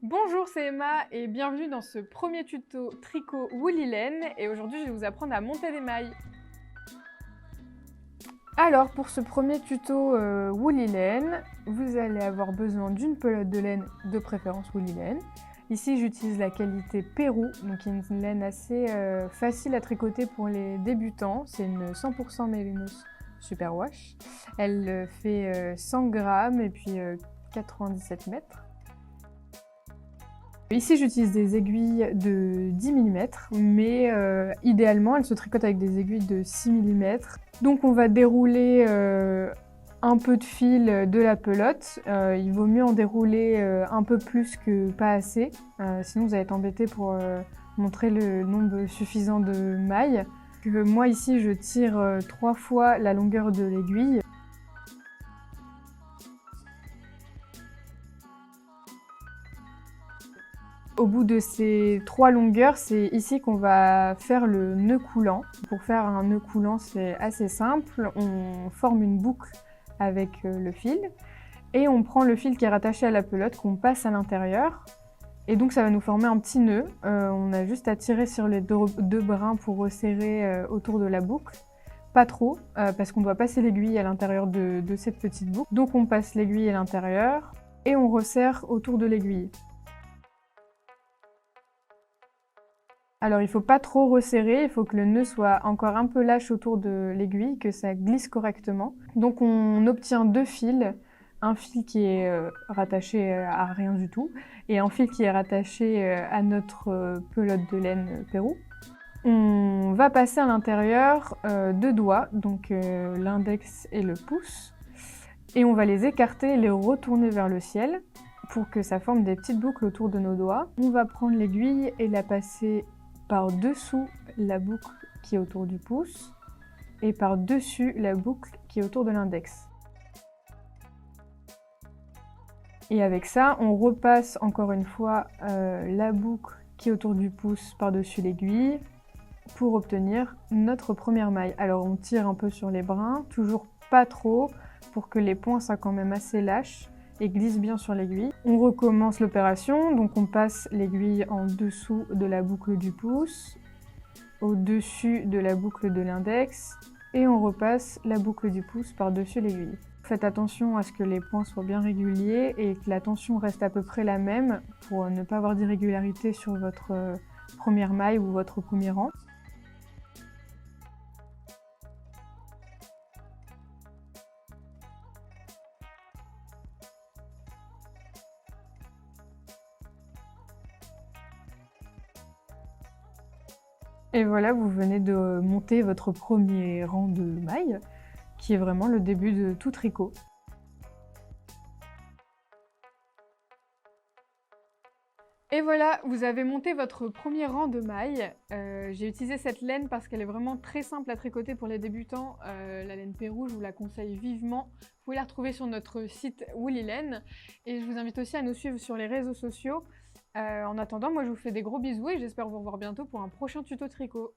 Bonjour, c'est Emma et bienvenue dans ce premier tuto tricot Woolly Laine et aujourd'hui je vais vous apprendre à monter des mailles. Alors pour ce premier tuto Woolly Laine, vous allez avoir besoin d'une pelote de laine, de préférence Woolly Laine. Ici j'utilise la qualité Pérou, donc une laine assez facile à tricoter pour les débutants. C'est une 100% Mérinos Superwash. Elle fait 100 grammes et puis 97 mètres. Ici j'utilise des aiguilles de 10 mm, mais idéalement elles se tricotent avec des aiguilles de 6 mm. Donc on va dérouler un peu de fil de la pelote. Il vaut mieux en dérouler un peu plus que pas assez, sinon vous allez être embêté pour montrer le nombre suffisant de mailles. Moi ici je tire 3 fois la longueur de l'aiguille. Au bout de ces 3 longueurs, c'est ici qu'on va faire le nœud coulant. Pour faire un nœud coulant, c'est assez simple. On forme une boucle avec le fil et on prend le fil qui est rattaché à la pelote qu'on passe à l'intérieur. Et donc ça va nous former un petit nœud. On a juste à tirer sur les deux brins pour resserrer autour de la boucle. Pas trop, parce qu'on doit passer l'aiguille à l'intérieur de cette petite boucle. Donc on passe l'aiguille à l'intérieur et on resserre autour de l'aiguille. Alors il ne faut pas trop resserrer, il faut que le nœud soit encore un peu lâche autour de l'aiguille, que ça glisse correctement. Donc on obtient 2 fils, un fil qui est rattaché à rien du tout et un fil qui est rattaché à notre pelote de laine Pérou. On va passer à l'intérieur 2 doigts, donc l'index et le pouce, et on va les écarter et les retourner vers le ciel pour que ça forme des petites boucles autour de nos doigts. On va prendre l'aiguille et la passer par-dessous la boucle qui est autour du pouce et par-dessus la boucle qui est autour de l'index. Et avec ça, on repasse encore une fois la boucle qui est autour du pouce par-dessus l'aiguille pour obtenir notre première maille. Alors on tire un peu sur les brins, toujours pas trop, pour que les points soient quand même assez lâches et glisse bien sur l'aiguille. On recommence l'opération, donc on passe l'aiguille en dessous de la boucle du pouce, au-dessus de la boucle de l'index, et on repasse la boucle du pouce par-dessus l'aiguille. Faites attention à ce que les points soient bien réguliers et que la tension reste à peu près la même pour ne pas avoir d'irrégularité sur votre première maille ou votre premier rang. Et voilà, vous venez de monter votre premier rang de mailles, qui est vraiment le début de tout tricot. Et voilà, vous avez monté votre premier rang de mailles. J'ai utilisé cette laine parce qu'elle est vraiment très simple à tricoter pour les débutants. La laine Pérou, je vous la conseille vivement. Vous pouvez la retrouver sur notre site Woolly Laine. Et je vous invite aussi à nous suivre sur les réseaux sociaux. En attendant, moi je vous fais des gros bisous et j'espère vous revoir bientôt pour un prochain tuto tricot.